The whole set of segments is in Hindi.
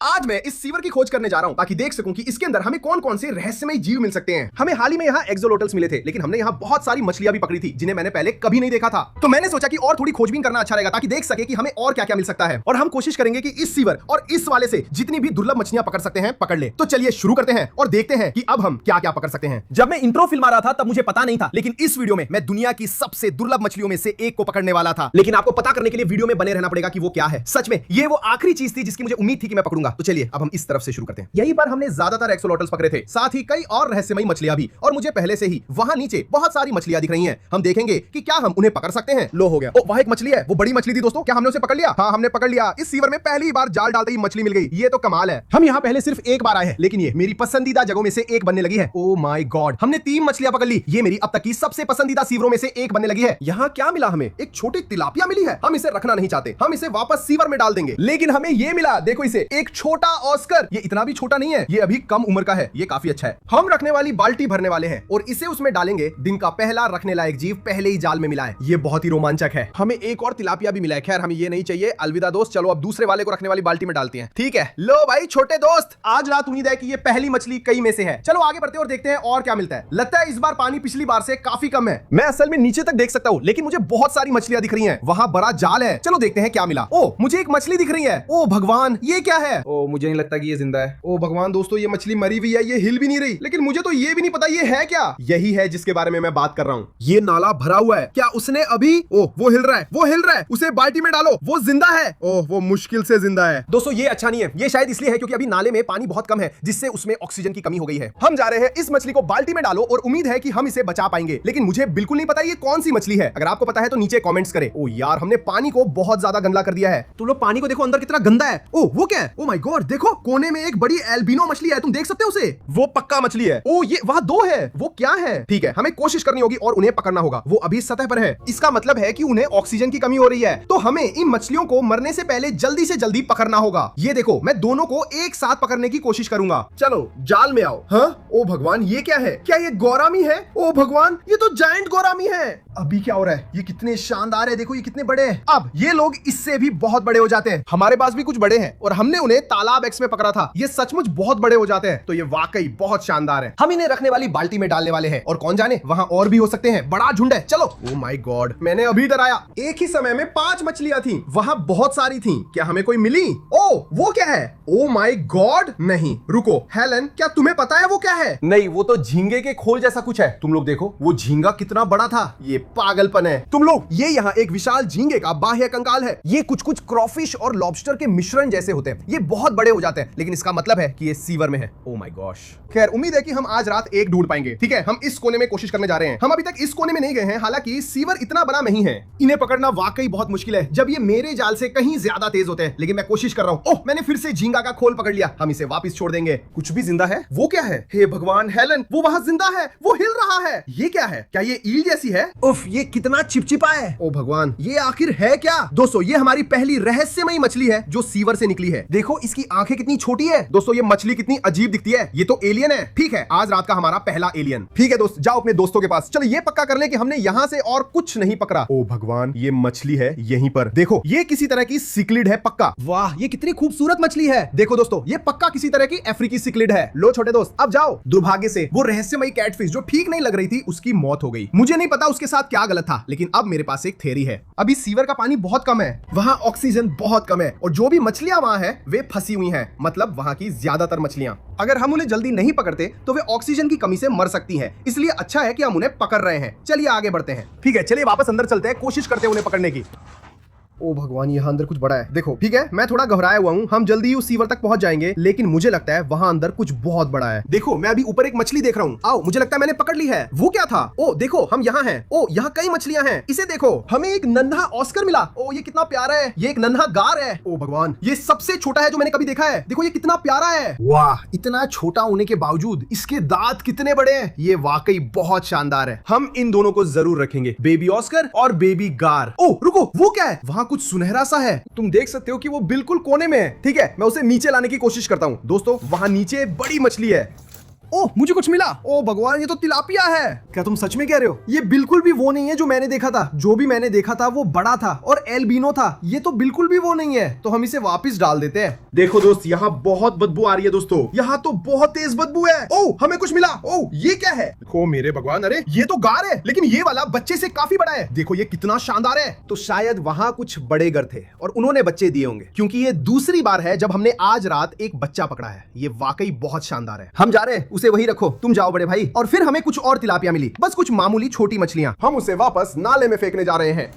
आज मैं इस सीवर की खोज करने जा रहा हूं ताकि देख सकूं कि इसके अंदर हमें कौन कौन से रहस्यमय जीव मिल सकते हैं। हमें हाल ही में यहाँ एक्सोलोटल्स मिले थे, लेकिन हमने यहाँ बहुत सारी मछलियां भी पकड़ी थी जिन्हें मैंने पहले कभी नहीं देखा था। तो मैंने सोचा कि और थोड़ी खोजबीन करना अच्छा रहेगा ताकि देख सके कि हमें और क्या क्या मिल सकता है, और हम कोशिश करेंगे कि इस सीवर और इस वाले से जितनी भी दुर्लभ मछलियां पकड़ सकते हैं पकड़ ले। तो चलिए शुरू करते हैं और देखते हैं कि अब हम क्या क्या पकड़ सकते हैं। जब मैं इंट्रो फिल्मा रहा था तब मुझे पता नहीं था, लेकिन इस वीडियो में मैं दुनिया की सबसे दुर्लभ मछलियों में से एक को पकड़ने वाला था। लेकिन आपको पता करने के लिए वीडियो में बने रहना पड़ेगा कि वो क्या है। सच में ये वो आखिरी चीज थी जिसकी मुझे उम्मीद थी कि मैं पकड़ूंगा। तो चलिए अब हम इस तरफ से शुरू करते हैं। यहीं पर हमने ज्यादातर एक्सोलोटल्स पकड़े थे, साथ ही कई और रहस्यमयी मछलियां भी, और मुझे पहले से ही वहां नीचे बहुत सारी मछलियां दिख रही हैं। हम देखेंगे कि क्या हम उन्हें पकड़ सकते हैं। लो हो गया। ओ वहां एक मछली है, वो बड़ी मछली थी दोस्तों। क्या हमने उसे पकड़ लिया? हाँ हमने पकड़ लिया। इस सीवर में पहली बार जाल डालते ही मछली मिल गई। ये तो कमाल है। हम यहाँ पहले सिर्फ एक बार आए हैं, लेकिन ये मेरी पसंदीदा जगहों में से एक बनने लगी है। ओ माय गॉड, हमने 3 मछलियां पकड़ ली। ये मेरी अब तक की सबसे पसंदीदा सीवरों में से एक बनने लगी है। यहाँ क्या मिला? हमें एक छोटी तिलापिया मिली है। हम इसे रखना नहीं चाहते, हम इसे वापस सीवर में डाल देंगे। लेकिन हमें ये मिला, देखो इसे, एक छोटा ऑस्कर। ये इतना भी छोटा नहीं है, ये अभी कम उम्र का है। ये काफी अच्छा है। हम रखने वाली बाल्टी भरने वाले हैं और इसे उसमें डालेंगे। दिन का पहला रखने लायक जीव पहले ही जाल में मिला है। ये बहुत ही रोमांचक है। हमें एक और तिलापिया भी मिला है। खैर हमें ये नहीं चाहिए। अलविदा दोस्त, चलो अब दूसरे वाले को रखने वाली बाल्टी में डालते हैं। ठीक है, लो भाई छोटे दोस्त, आज रात उम्मीद है कि ये पहली मछली कई में से है। चलो आगे बढ़ते हैं और देखते हैं और क्या मिलता है। लगता है इस बार पानी पिछली बार से काफी कम है। मैं असल में नीचे तक देख सकता हूँ, लेकिन मुझे बहुत सारी मछलियां दिख रही हैं। वहां बड़ा जाल है। चलो देखते हैं क्या मिला। ओ मुझे एक मछली दिख रही है। ओ भगवान, ये क्या है? ओ मुझे नहीं लगता कि ये जिंदा है। ओ भगवान दोस्तों, ये मछली मरी हुई है, ये हिल भी नहीं रही। लेकिन मुझे तो ये भी नहीं पता ये है क्या। यही है जिसके बारे में मैं बात कर रहा हूँ। ये नाला भरा हुआ है। क्या उसने अभी, ओ वो हिल रहा है, वो हिल रहा है। उसे बाल्टी में डालो, वो जिंदा है। ओह वो मुश्किल से जिंदा है। दोस्तों ये अच्छा नहीं है। ये शायद इसलिए है क्योंकि अभी नाले में पानी बहुत कम है, जिससे उसमें ऑक्सीजन की कमी हो गई है। हम जा रहे हैं, इस मछली को बाल्टी में डालो और उम्मीद है कि हम इसे बचा पाएंगे। लेकिन मुझे बिल्कुल नहीं पता ये कौन सी मछली है। अगर आपको पता है तो नीचे कमेंट्स करें। ओ यार, हमने पानी को बहुत ज्यादा गंदा कर दिया है। तुम लोग पानी को देखो, अंदर कितना गंदा है। ओ वो क्या है? ओ माय गॉड, देखो कोने में एक बड़ी एल्बिनो मछली है। तुम देख सकते हो उसे? वो पक्का मछली है। ओ ये वहां 2 है। वो क्या है? ठीक है, हमें कोशिश करनी होगी और उन्हें पकड़ना होगा। वो अभी सतह पर है। इसका मतलब है कि उन्हें ऑक्सीजन की कमी हो रही है। तो हमें इन मछलियों को मरने से पहले जल्दी से जल्दी पकड़ना होगा। ये देखो, मैं दोनों को एक साथ पकड़ने की कोशिश करूंगा। चलो जाल में आओ। हाँ, ओ भगवान, ये क्या है? क्या ये गोरामी है? ओ भगवान, ये तो जायंट गोरामी है। अभी क्या हो रहा है? ये कितने शानदार है, देखो ये कितने बड़े हैं। अब ये लोग इससे भी बहुत बड़े हो जाते हैं। हमारे पास भी कुछ बड़े हैं और हमने उन्हें तालाब एक्स में पकड़ा था। ये सचमुच बहुत बड़े हो जाते हैं। तो ये वाकई बहुत शानदार है। हम इन्हें रखने वाली बाल्टी में डालने वाले हैं, और कौन जाने वहां और भी हो सकते हैं। बड़ा झुंड है। चलो। ओ माय गॉड, मैंने अभी डराया। एक ही समय में 5 मछलियां थी। वहां बहुत सारी थी। क्या हमें कोई मिली? ओ वो क्या है? ओ माय गॉड, नहीं रुको हेलन, क्या तुम्हें पता है वो क्या है? नहीं, वो तो झींगे के खोल जैसा कुछ है। तुम लोग देखो, वो झींगा कितना बड़ा था। ये पागलपन है। तुम लोग, ये यहाँ एक विशाल झींगे का बाह्य कंकाल है। ये कुछ कुछ क्रॉफिश और लॉबस्टर के मिश्रण जैसे होते हैं। ये बहुत बड़े हो जाते हैं, लेकिन इसका मतलब है कि ये सीवर में है। Oh my gosh. खैर उम्मीद है कि हम आज रात एक ढूंढ पाएंगे। ठीक है, हम इस कोने में कोशिश करने जा रहे हैं। हम अभी तक इस कोने में नहीं गए हैं, हालांकि सीवर इतना बड़ा नहीं है। इन्हें पकड़ना वाकई बहुत मुश्किल है जब ये मेरे जाल से कहीं ज्यादा तेज होते हैं, लेकिन मैं कोशिश कर रहा हूँ। ओह, मैंने फिर से झींगा का खोल पकड़ लिया। हम इसे वापस छोड़ देंगे। कुछ भी जिंदा है? वो क्या है? हे भगवान हेलन, वो वहां जिंदा है, वो हिल रहा है। ये क्या है? क्या ये ईल जैसी है? उफ, ये कितना चिपचिपा है। ओ भगवान, ये आखिर है क्या? दोस्तों ये हमारी पहली रहस्यमयी मछली है जो सीवर से निकली है। देखो इसकी आंखें कितनी छोटी है। दोस्तों ये मछली कितनी अजीब दिखती है। ये तो एलियन है। ठीक है, आज रात का हमारा पहला एलियन। ठीक है दोस्त, जाओ अपने दोस्तों के पास। चलो ये पक्का कर ले कि हमने यहाँ से और कुछ नहीं पकड़ा। ओ भगवान, ये मछली है यहीं पर। देखो ये किसी तरह की सिक्लिड है पक्का। वाह, ये कितनी खूबसूरत मछली है। देखो दोस्तों, ये पक्का किसी तरह की अफ्रीकी सिक्लिड है। लो छोटे दोस्त, अब जाओ। दुर्भाग्य से वो रहस्यमयी कैटफिश जो ठीक नहीं लग रही थी, उसकी मौत हो गई। मुझे नहीं पता उसके साथ क्या गलत था, लेकिन अब मेरे पास एक थ्योरी है। अभी सीवर का पानी बहुत कम है, वहां ऑक्सीजन बहुत कम है, और जो भी मछलियां वहां है वे फंसी हुई हैं। मतलब वहां की ज्यादातर मछलियां, अगर हम उन्हें जल्दी नहीं पकड़ते तो वे ऑक्सीजन की कमी से मर सकती हैं। इसलिए अच्छा है कि हम उन्हें पकड़ रहे हैं। चलिए आगे बढ़ते हैं। ठीक है, चलिए वापस अंदर चलते हैं, कोशिश करते हैं उन्हें पकड़ने की। ओ भगवान, यहाँ अंदर कुछ बड़ा है। देखो ठीक है, मैं थोड़ा घबराया हुआ हूँ। हम जल्दी ही उस सीवर तक पहुंच जाएंगे, लेकिन मुझे लगता है वहां अंदर कुछ बहुत बड़ा है। देखो मैं अभी ऊपर एक मछली देख रहा हूँ। आओ, मुझे लगता है मैंने पकड़ ली है। वो क्या था? ओ देखो, हम यहाँ हैं। ओ यहाँ कई मछलियां हैं। इसे देखो, हमें एक नन्हा ऑस्कर मिला। ओ ये कितना प्यारा है। ये एक नन्हा गार है। ओ भगवान, ये सबसे छोटा है जो मैंने कभी देखा है। देखो ये कितना प्यारा है। वाह, इतना छोटा होने के बावजूद इसके दांत कितने बड़े हैं। ये वाकई बहुत शानदार है। हम इन दोनों को जरूर रखेंगे, बेबी ऑस्कर और बेबी गार। ओ रुको, वो क्या है? वहां कुछ सुनहरा सा है। तुम देख सकते हो कि वो बिल्कुल कोने में है। ठीक है, मैं उसे नीचे लाने की कोशिश करता हूँ। दोस्तों वहां नीचे बड़ी मछली है। ओह मुझे कुछ मिला। ओ भगवान, ये तो तिलापिया है। क्या तुम सच में कह रहे हो? ये बिल्कुल भी वो नहीं है जो मैंने देखा था। जो भी मैंने देखा था वो बड़ा था और एल्बिनो था। ये तो बिल्कुल भी वो नहीं है। तो हम इसे वापस डाल देते हैं। देखो दोस्त, यहाँ बहुत बदबू आ रही है दोस्तों। यहाँ तो बहुत तेज बदबू है। ओह हमें कुछ मिला। ओह ये क्या है? देखो मेरे भगवान, अरे ये तो गार है, लेकिन ये वाला बच्चे से काफी बड़ा है। देखो ये कितना शानदार है। तो शायद वहां कुछ बड़े गर थे और उन्होंने बच्चे दिए होंगे, क्योंकि ये दूसरी बार है जब हमने आज रात एक बच्चा पकड़ा है। ये वाकई बहुत शानदार है। हम जा रहे हैं, उसे वही रखो, तुम जाओ बड़े भाई। और फिर हमें कुछ और तिलापिया मिली, बस कुछ मामूली छोटी मछलियां। हम उसे वापस नाले में फेंकने जा रहे हैं।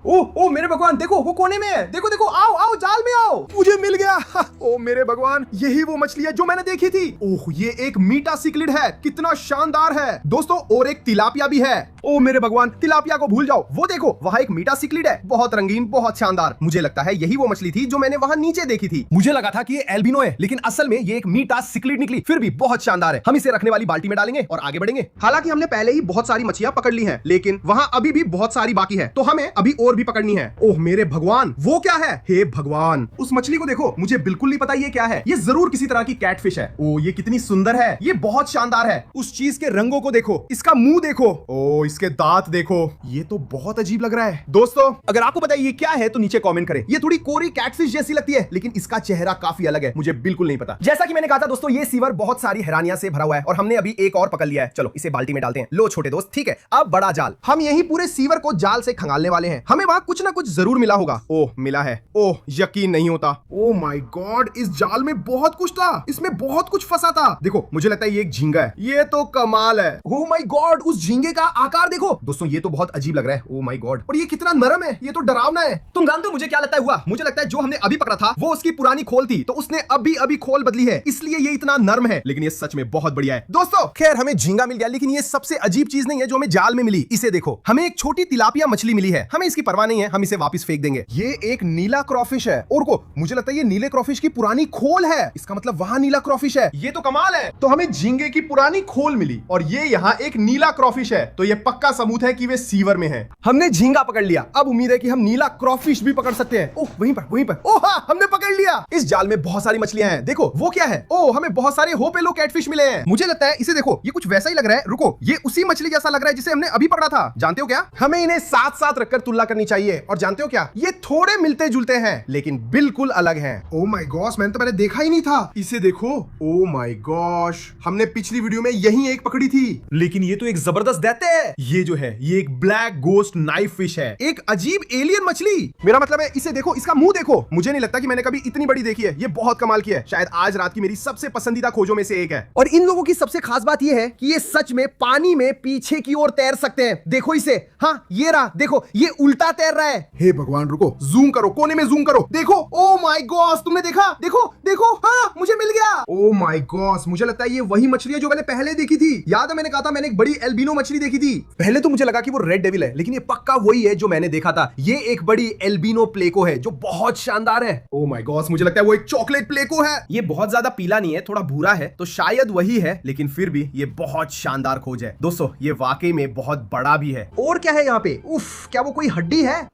ओह मेरे भगवान, देखो वो कोने में है। देखो देखो, आओ आओ जाल में आओ। मुझे मिल गया। ओह मेरे भगवान, यही वो मछली है जो मैंने देखी थी। ओह ये एक मीटा सिक्लिड है, कितना शानदार है दोस्तों। और एक तिलापिया भी है। ओह मेरे भगवान, तिलापिया को भूल जाओ। वो देखो वहां एक मीटा सिक्लिड है, बहुत रंगीन, बहुत शानदार। मुझे लगता है यही वो मछली थी जो मैंने वहां नीचे देखी थी। मुझे लगा था कि ये एल्बिनो है, लेकिन असल में ये एक मीटा सिक्लिड निकली। फिर भी बहुत शानदार है। हम इसे रखने वाली बाल्टी में डालेंगे और आगे बढ़ेंगे। हालांकि हमने पहले ही बहुत सारी मछलियां पकड़ ली हैं, लेकिन वहां अभी भी बहुत सारी बाकी है, तो हमें अभी और भी पकड़नी है। ओह मेरे भगवान, वो क्या है? हे भगवान, उस मछली को देखो। मुझे बिल्कुल नहीं पता ये क्या है। ये जरूर किसी तरह की कैटफिश है। ओह ये कितनी सुंदर है, ये बहुत शानदार है। उस चीज के रंगों को देखो, इसका मुंह देखो, ओह इसके दांत देखो। ये तो बहुत अजीब लग रहा है। दोस्तों अगर आपको पता है ये क्या है तो नीचे कमेंट करें। ये थोड़ी कोरी कैटफिश जैसी लगती है, लेकिन इसका चेहरा काफी अलग है। मुझे बिल्कुल नहीं पता। जैसा कि मैंने कहा था दोस्तों, ये सीवर बहुत सारी हैरानियां से भरा हुआ है और हमने अभी एक और पकड़ लिया है। चलो इसे बाल्टी में डालते हैं। लो छोटे दोस्त, ठीक है, अब बड़ा जाल। हम यही पूरे सीवर को जाल से खंगालने वाले हैं। हमें वहां कुछ ना कुछ जरूर मिला होगा। ओह मिला है। ओह यकीन नहीं होता। ओह माय गॉड, इस जाल में बहुत कुछ था। इसमें बहुत कुछ फंसा था। देखो मुझे लगता है ये एक झींगा है। ये तो कमाल है। ओह माय गॉड, उस झींगे का आकार देखो दोस्तों। ये तो बहुत अजीब लग रहा है। ओह माय गॉड, और ये कितना नरम है। ये तो डरावना है। तुम जानते हो मुझे क्या लगता है हुआ? मुझे लगता है जो हमने अभी पकड़ा था वो उसकी पुरानी खोल थी, तो उसने अभी खोल बदली है, इसलिए ये इतना नरम है। लेकिन ये सच में बहुत बढ़िया है दोस्तों। खैर हमें झींगा मिल गया, लेकिन ये सबसे अजीब चीज नहीं है जो हमें जाल में मिली। इसे देखो, हमें एक छोटी तिलापिया मछली मिली है। हमें इसकी परवाह नहीं है, हम इसे वापस फेंक देंगे। ये एक नीला क्रॉफिश है। और को मुझे लगता है ये नीले क्रॉफिश की पुरानी खोल है। इसका मतलब वहां नीला क्रॉफिश है। ये तो कमाल है। तो हमें झींगे की पुरानी खोल मिली और ये यहाँ एक नीला क्रॉफिश है, तो ये पक्का सबूत है कि वे सीवर में है। हमने झींगा पकड़ लिया, अब उम्मीद है कि हम नीला क्रॉफिश भी पकड़ सकते हैं। ओह वहीं पर। ओह हाँ, हमने पकड़ लिया। इस जाल में बहुत सारी मछलियां हैं। देखो वो क्या है? ओह हमें बहुत सारे होपेलो कैटफिश मिले हैं। मुझे लगता है इसे देखो, ये कुछ वैसा ही लग रहा है। रुको, ये उसी मछली जैसा लग रहा है जिसे हमने अभी पकड़ा था। जानते हो क्या, हमें इन्हें साथ साथ रखकर तुलना करनी चाहिए। और जानते हो क्या, ये थोड़े मिलते जुलते हैं लेकिन बिल्कुल अलग हैं। ओह माय गॉश, मैंने तो पहले देखा ही नहीं था। इसे देखो, ओह माय गॉश, हमने पिछली वीडियो में यही एक पकड़ी थी, लेकिन ये तो एक जबरदस्त दैत्य है। ये जो है ये एक ब्लैक गोस्ट नाइफ फिश है, एक अजीब एलियन मछली। मेरा मतलब है इसे देखो, इसका मुंह देखो। मुझे नहीं लगता कि मैंने कभी इतनी बड़ी देखी है। ये बहुत कमाल की है, शायद आज रात की मेरी सबसे पसंदीदा खोजों में से एक है। और इन लोगों की सबसे खास बात ये है कि ये सच में पानी में पीछे की ओर तैर सकते हैं। देखो इसे, हाँ ये रहा, देखो ये उल्टा तैर रहा है। हे भगवान, रुको, जूम करो, कोने में जूम करो। देखो, ओह माय गॉश, तुमने देखा? देखो देखो, हाँ मुझे मिल गया। ओह माय गॉश, मुझे लगता है ये वही मछली है जो मैंने पहले देखी थी। याद है मैंने कहा था मैंने एक बड़ी एल्बिनो मछली देखी थी। पहले तो मुझे लगा कि वो रेड डेविल है, लेकिन ये पक्का वही है जो मैंने देखा था। ये एक बड़ी एल्बिनो प्लेको है जो बहुत शानदार है। ओह माय गॉश, मुझे लगता है वो एक चॉकलेट प्लेको है। ये बहुत ज्यादा पीला नहीं है, थोड़ा भूरा है, तो शायद वही है, लेकिन फिर भी ये बहुत शानदार खोज है दोस्तों। ये वाकई में बहुत बड़ा भी है। और क्या है यहाँ पे? उफ, क्या वो कोई हड्डी है?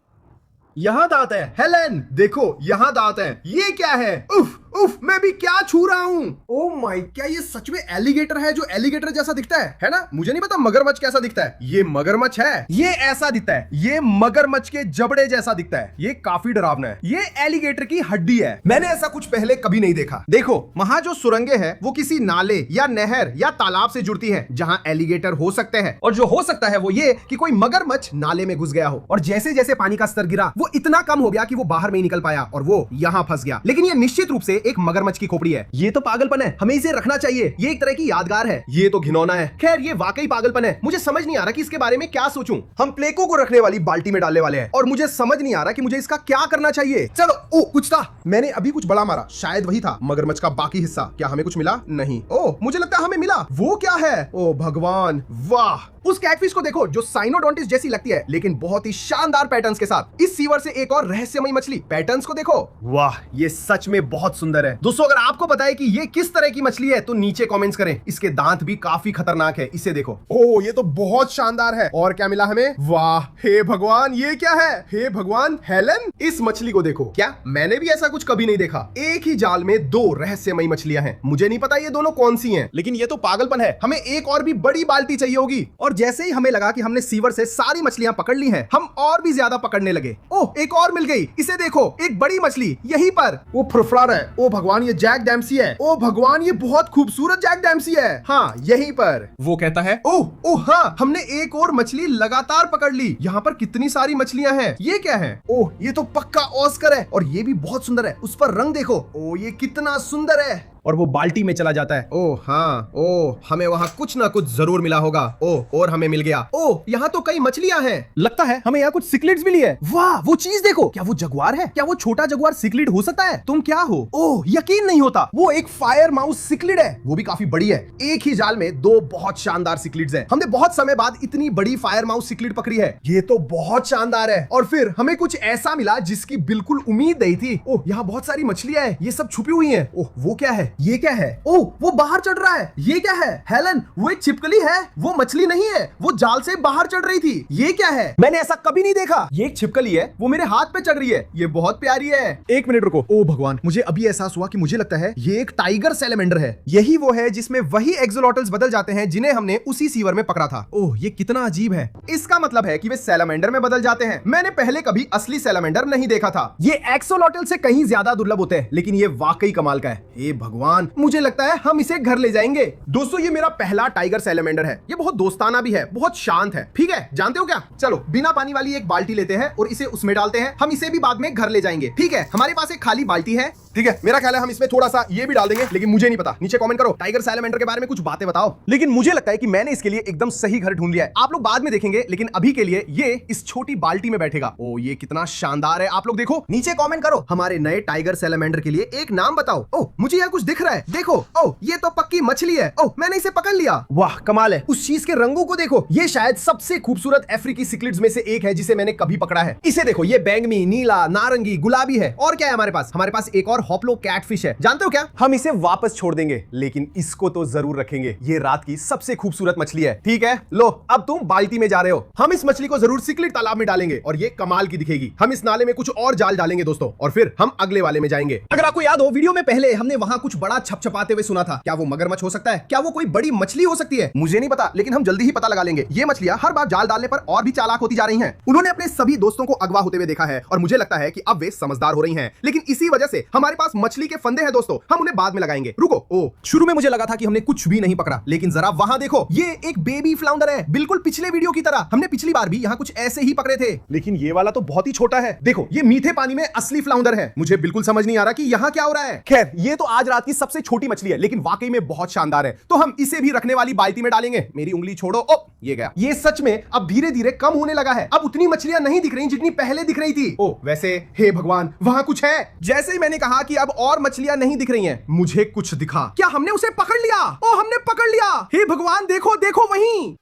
यहाँ दांत है। हेलेन देखो, यहाँ दांत है। ये क्या है? उफ उफ, मैं भी क्या छू रहा हूँ। ओह माय, क्या ये सच में एलिगेटर है जो एलिगेटर जैसा दिखता है ना? मुझे नहीं पता मगरमच्छ कैसा दिखता है। ये मगरमच्छ है, ये ऐसा दिखता है। ये मगरमच्छ के जबड़े जैसा दिखता है। ये काफी डरावना है। ये एलिगेटर की हड्डी है। मैंने ऐसा कुछ पहले कभी नहीं देखा। देखो वहां जो सुरंगे हैं वो किसी नाले या नहर या तालाब से जुड़ती है जहां एलिगेटर हो सकते हैं। और जो हो सकता है वो ये कि कोई मगरमच्छ नाले में घुस गया हो और जैसे जैसे पानी का स्तर गिरा वो इतना कम हो गया कि वो बाहर में ही निकल पाया और वो यहां फंस गया। लेकिन ये निश्चित रूप से एक मगरमच्छ की खोपड़ी है। ये तो पागलपन है, हमें इसे रखना चाहिए। ये एक तरह की यादगार है। ये तो घिनौना है। खैर ये वाकई पागलपन है। मुझे समझ नहीं आ रहा कि इसके बारे में क्या सोचूं। हम प्लेको को रखने वाली बाल्टी में डालने वाले हैं और मुझे समझ नहीं आ रहा कि मुझे इसका क्या करना चाहिए। चलो, ओ कुछ था, मैंने अभी कुछ बड़ा मारा, शायद वही था मगरमच्छ का बाकी हिस्सा। क्या हमें कुछ मिला? नहीं। ओ मुझे लगता है हमें मिला। वो क्या है? ओ भगवान, वाह, उस कैटफिश को देखो जो साइनोडोंटिस जैसी लगती है लेकिन बहुत ही शानदार पैटर्न्स के साथ। इस सीवर से एक और रहस्यमयी मछली। पैटर्न्स को देखो, वाह, ये सच में बहुत सुंदर सुंदर है दोस्तों। अगर आपको पता है कि ये किस तरह की मछली है तो नीचे कमेंट्स करें। इसके दांत भी काफी खतरनाक है, इसे देखो। ओह, ये तो बहुत शानदार है। और क्या मिला हमें? वाह, हे भगवान, ये क्या है? हे भगवान, हेलन, इस मछली को देखो। क्या मैंने भी ऐसा कुछ कभी नहीं देखा। एक ही जाल में दो रहस्यमयी मछलियां हैं। मुझे नहीं पता ये दोनों कौन सी हैं, लेकिन ये तो पागलपन है। हमें एक और भी बड़ी बाल्टी चाहिए होगी। और जैसे ही हमें लगा कि हमने सीवर से सारी मछलियां पकड़ ली हैं, हम और भी ज्यादा पकड़ने लगे। ओह, एक और मिल गई। इसे देखो, एक बड़ी मछली यहीं पर। वो फुरफुरा रहा है। ओ भगवान, ये जैक डैम्सी है। ओ भगवान, ये बहुत खूबसूरत जैक डैम्सी है। हाँ, यहीं पर। वो कहता है, ओह ओह हाँ, हमने एक और मछली लगातार पकड़ ली। यहाँ पर कितनी सारी मछलियां हैं। ये क्या है? ओह, ये तो पक्का ऑस्कर है और ये भी बहुत सुंदर है। उस पर रंग देखो। ओह, ये कितना सुंदर है। और वो बाल्टी में चला जाता है। ओह हाँ, ओह, हमें वहां कुछ ना कुछ जरूर मिला होगा। ओह, और हमें मिल गया। ओह, यहाँ तो कई मछलियां हैं। लगता है हमें यहाँ कुछ सिक्लिड्स मिली है। वाह, वो चीज देखो। क्या वो जगुआर है? क्या वो छोटा जगुआर सिक्लिड हो सकता है? तुम क्या हो? ओह, यकीन नहीं होता। वो एक फायर माउस सिक्लिड है। वो भी काफी बड़ी है। एक ही जाल में दो बहुत शानदार सिक्लिड्स हैं। हमने बहुत समय बाद इतनी बड़ी फायर माउस सिक्लिड पकड़ी है। ये तो बहुत शानदार है। और फिर हमें कुछ ऐसा मिला जिसकी बिल्कुल उम्मीद नहीं थी। ओह, यहाँ बहुत सारी मछलियां हैं। ये सब छुपी हुई हैं। ओह, वो क्या है? ये क्या है? ओह, वो बाहर चढ़ रहा है। ये क्या है? हेलन, वो एक छिपकली है। वो मछली नहीं है, वो जाल से बाहर चढ़ रही थी। ये क्या है? मैंने ऐसा कभी नहीं देखा। ये एक छिपकली है, वो मेरे हाथ पे चढ़ रही है। ये बहुत प्यारी है। एक मिनट रुको। ओह भगवान, मुझे अभी एहसास हुआ कि मुझे लगता है ये एक टाइगर सैलेमेंडर है। यही वो है जिसमें वही एक्सोलोटल्स बदल जाते हैं जिन्हें हमने उसी सीवर में पकड़ा था। ओह, ये कितना अजीब है। इसका मतलब है कि वे सैलेमेंडर में बदल जाते हैं। मैंने पहले कभी असली सैलेमेंडर नहीं देखा था। ये एक्सोलोटल से कहीं ज्यादा दुर्लभ होते हैं, लेकिन ये वाकई कमाल का है। हे भगवान, मुझे लगता है हम इसे घर ले जाएंगे। दोस्तों, ये मेरा पहला टाइगर सैलेमेंडर है। ये बहुत दोस्ताना भी है, बहुत शांत है। ठीक है, जानते हो क्या? चलो, बिना पानी वाली एक बाल्टी लेते हैं और इसे उसमें डालते हैं। हम इसे भी बाद में घर ले जाएंगे। ठीक है, हमारे पास एक खाली बाल्टी है। ठीक है, मेरा ख्याल है हम इसमें थोड़ा सा ये भी डाल देंगे, लेकिन मुझे नहीं पता। नीचे कमेंट करो, टाइगर सैलेमेंडर के बारे में कुछ बातें बताओ। लेकिन मुझे लगता है कि मैंने इसके लिए एकदम सही घर ढूंढ लिया है। आप लोग बाद में देखेंगे, लेकिन अभी के लिए ये इस छोटी बाल्टी में बैठेगा। ओ, ये कितना शानदार है। आप लोग देखो, नीचे कमेंट करो, हमारे नए टाइगर सैलेमेंडर के लिए एक नाम बताओ। ओह, मुझे यहाँ कुछ दिख रहा है। देखो, ओह, ये तो पक्की मछली है। ओह, मैंने इसे पकड़ लिया। वाह, कमाल है। उस चीज के रंगों को देखो। ये शायद सबसे खूबसूरत अफ्रीकी सिक्लिड्स में से एक है जिसे मैंने कभी पकड़ा है। इसे देखो, ये बैंगनी, नीला, नारंगी, गुलाबी है। और क्या है हमारे पास? हमारे पास एक और हॉप्लो कैटफिश है। जानते हो क्या? हम इसे वापस छोड़ देंगे, लेकिन इसको तो जरूर रखेंगे। ये रात की सबसे खूबसूरत मछली है। ठीक है, लो, अब तुम बाल्टी में जा रहे हो। हम इस मछली को जरूर सिक्लिड तालाब में डालेंगे और ये कमाल की दिखेगी। हम इस नाले में कुछ और जाल डालेंगे दोस्तों, और फिर हम अगले वाले में जाएंगे। अगर आपको याद हो, वीडियो में पहले हमने वहां कुछ बड़ा छपछपाते हुए सुना था। क्या वो मगरमच्छ हो सकता है? क्या वो कोई बड़ी मछली हो सकती है? मुझे नहीं पता, लेकिन हम जल्दी ही पता लगा लेंगे। ये मछलियां हर बार जाल डालने पर और भी चालाक होती जा रही हैं। उन्होंने अपने सभी दोस्तों को अगवा होते हुए देखा है और मुझे लगता है कि अब वे समझदार हो रही हैं। लेकिन इसी वजह से हमारे पास मछली के फंदे हैं दोस्तों, हम उन्हें बाद में लगाएंगे। रुको, ओ, शुरू में मुझे लगा था कि हमने कुछ भी नहीं पकड़ा, लेकिन जरा वहां देखो, ये एक बेबी फ्लाउंडर है, बिल्कुल पिछले वीडियो की तरह। हमने पिछली बार भी यहाँ कुछ ऐसे ही पकड़े थे, लेकिन ये वाला तो बहुत ही छोटा है। देखो, ये मीठे पानी में असली फ्लाउंडर है। मुझे बिल्कुल समझ नहीं आ रहा कि यहाँ क्या हो रहा है। खैर, ये तो आज रात की सबसे छोटी मछली है, लेकिन वाकई में बहुत शानदार है। तो हम इसे भी रखने वाली बाल्टी में डालेंगे। मेरी उंगली छोड़ो। ओ, ये गया। ये सच में अब धीरे धीरे कम होने लगा है। अब उतनी मछलियां नहीं दिख रही जितनी पहले दिख रही थी। ओ, वैसे हे भगवान, वहां कुछ है। जैसे ही मैंने कहा कि अब और मछलियां नहीं दिख रही हैं, मुझे कुछ दिखा। क्या हमने उसे पकड़ लिया? ओ, हमने पकड़ लिया। हे भगवान, देखो देखो वहीं।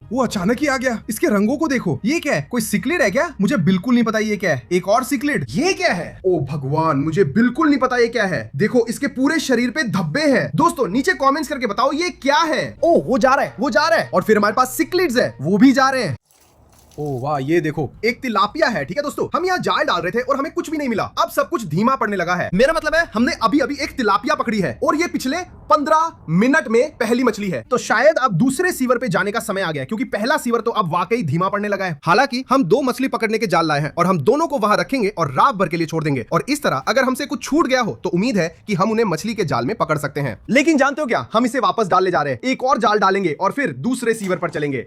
वो अचानक ही आ गया। इसके रंगों को देखो। ये क्या है? कोई सिक्लिड है क्या? मुझे बिल्कुल नहीं पता ये क्या है। एक और सिक्लिड। ये क्या है? ओ भगवान, मुझे बिल्कुल नहीं पता ये क्या है। देखो, इसके पूरे शरीर पे धब्बे हैं। दोस्तों, नीचे कमेंट्स करके बताओ ये क्या है। ओ, वो जा रहा है, वो जा रहा है। और फिर हमारे पास सिक्लिड्स है, वो भी जा रहे हैं। ओह वाह, ये देखो, एक तिलापिया है। ठीक है दोस्तों, हम यहाँ जाल डाल रहे थे और हमें कुछ भी नहीं मिला। अब सब कुछ धीमा पड़ने लगा है। मेरा मतलब है हमने अभी अभी एक तिलापिया पकड़ी है और ये पिछले 15 मिनट में पहली मछली है। तो शायद अब दूसरे सीवर पे जाने का समय आ गया, क्योंकि पहला सीवर तो अब वाकई धीमा पड़ने लगा है। हालांकि हम 2 मछली पकड़ने के जाल लाए हैं और हम दोनों को वहां रखेंगे और रात भर के लिए छोड़ देंगे। और इस तरह अगर हमसे कुछ छूट गया हो तो उम्मीद है कि हम उन्हें मछली के जाल में पकड़ सकते हैं। लेकिन जानते हो क्या, हम इसे वापस डालने जा रहे हैं। एक और जाल डालेंगे और फिर दूसरे सीवर पर चलेंगे।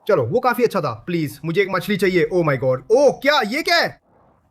चलो, वो काफी अच्छा था। प्लीज, मुझे एक मछली चाहिए। Oh my God. ओ, क्या ये क्या है?